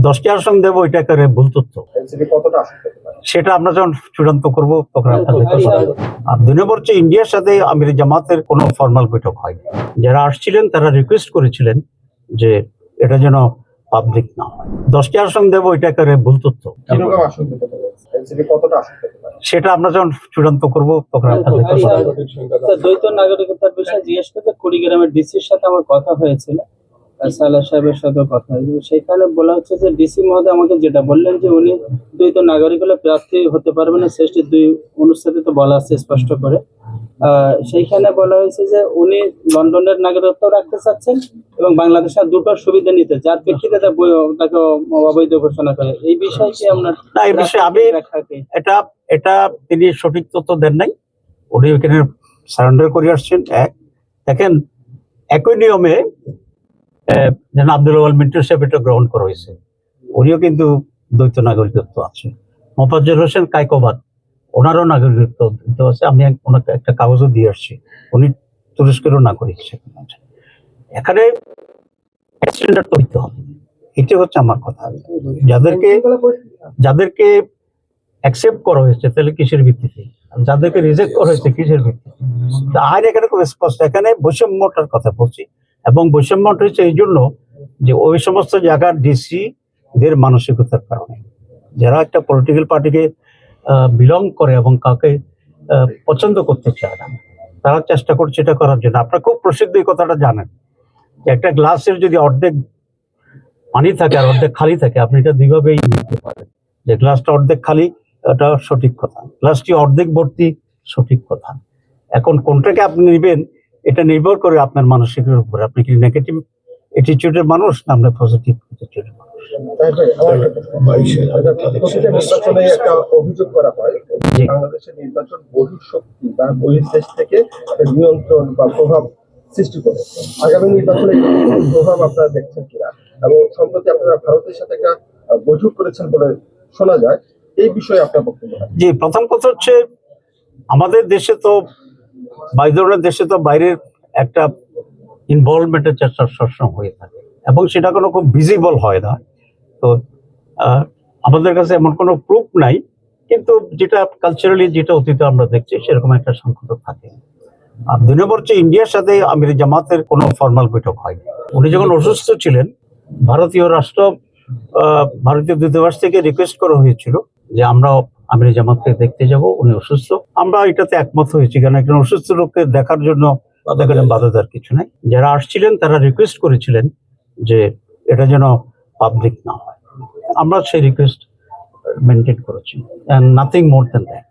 10টি আসন দেবো এটা করে ভুল তথ্য। সেটা আমরা যখন চূড়ান্ত করবো তখন আপনাদের আর 2 নম্বর হচ্ছে ইন্ডিয়ার সাথে আমির জামাতের কোনো ফর্মাল বৈঠক হয়নি। যারা আসছিলেন তারা রিকোয়েস্ট করেছিলেন যে এটা যেন পাবলিক না হয়। 10টি আসন দেবো এটা করে ভুল তথ্য। সেটা আমরা যখন চূড়ান্ত করবো তখন আপনাদের দ্বৈত নাগরিকতার বিষয়ে জিজ্ঞেস করতে কুড়িগ্রামের ডিসির সাথে আমার কথা হয়েছিল, সালাহ সাহেবের সাথে কথা হয়েছিল। সেখানে বলা হচ্ছে যে ডিসি মহোদয় আমাকে যেটা বললেন যে উনি দ্বৈত নাগরিক হলে প্রার্থী হতে পারবে না, শেষটি 2 অনুচ্ছেদে তো বলা আছে স্পষ্ট করে। সেইখানে বলা হয়েছে যে উনি লন্ডনের নাগরিকত্ব রাখতে চাচ্ছেন এবং বাংলাদেশের দুটোর সুবিধা নিতে, যার প্রেক্ষিতে তাকে অবৈধ ঘোষণা করে। এই বিষয়ে কি আপনার না, এই বিষয়ে আমি এটা তিনি সঠিক তথ্য দেন নাই। উনি ওইখানে সারেন্ডার করে আসছেন। দেখেন একই নিয়মে যেন আব্দুল ওয়াল মিন্টু সাহেব এটা গ্রহণ করা হয়েছে, উনিও কিন্তু দ্বৈত নাগরিকত্ব আছে। মোফাজ্জল হোসেন কায়কোবাদ ওনারও নাগরিকত্ব আছে। আমি ওনাকে একটা কাগজও দিয়ে আসছি, উনি তুরস্কেরও নাগরিক। এখানে স্ট্যান্ডার্ড তৈরি হবে, এটা হচ্ছে আমার কথা। যাদেরকে অ্যাকসেপ্ট করা হয়েছে তাহলে কিসের ভিত্তিতে, যাদেরকে রিজেক্ট করা হয়েছে কিসের ভিত্তিতে? আইন এখানে খুব স্পষ্ট। এখানে বৈষম্যটার কথা বলছি, এবং বৈষম্যটা হচ্ছে এই জন্য যে ওই সমস্ত জায়গার ডিসি দের মানসিকতার কারণে, যারা একটা পলিটিক্যাল পার্টিকে বিলং করে এবং কাউকে পছন্দ করতে চায় না, তারা চেষ্টা করছে এটা করার জন্য। আপনারা খুব প্রসিদ্ধ এই কথাটা জানেন যে একটা গ্লাসের যদি অর্ধেক পানি থাকে আর অর্ধেক খালি থাকে, আপনি এটা দুইভাবেই নিতে পারেন। যে গ্লাসটা অর্ধেক খালি এটা সঠিক কথা, গ্লাসটি অর্ধেক ভর্তি সঠিক কথা। এখন কোনটাকে আপনি নেবেন এটা নির্ভর করে আপনার মানসিকের উপর। আপনি কি নেগেটিভ অ্যাটিটিউডের মানুষ না আমরা পজিটিভ অ্যাটিটিউডের মানুষ? একটা অভিযোগ করা হয় বাংলাদেশের নির্বাচন বহিঃশক্তি বা বহির্দেশ থেকে নিয়ন্ত্রণ বা প্রভাব সৃষ্টি করে। আগামী নির্বাচনে প্রভাব আপনারা দেখছেন কিনা, এবং সম্প্রতি আপনারা ভারতের সাথে একটা বৈঠক করেছেন বলে শোনা যায়, এই বিষয়ে আপনার বক্তব্য? জি, প্রথম কথা হচ্ছে আমাদের দেশে তো বাইরের দেশে তো বাইরের একটা ইনভলভমেন্টের চেষ্টা সবসময় হয়ে থাকে, এবং সেটা কোনো খুব ভিজিবল হয় না। তো আমাদের কাছে এমন কোনো প্রুফ নাই, কিন্তু যেটা কালচারালি যেটা অতীতে আমরা দেখছি সেরকম একটা সংকট থাকে। আর 2 নম্বর হচ্ছে ইন্ডিয়ার সাথে আমির জামাতের কোনো ফর্মাল বৈঠক হয়নি। উনি যখন অসুস্থ ছিলেন, ভারতীয় দূতাবাস থেকে রিকোয়েস্ট করা হয়েছিল যে আমরা আমির জামাতকে দেখতে যাব, উনি অসুস্থ। আমরা এটাতে একমত হয়েছি, কারণ একজন অসুস্থ লোককে দেখার জন্য বাধা দেওয়ার কিছু নাই। যারা আসছিলেন তারা রিকোয়েস্ট করেছিলেন যে এটা যেন পাবলিক না হয়, আমরা সেই রিকোয়েস্ট মেনটেন করেছি, and nothing more than that.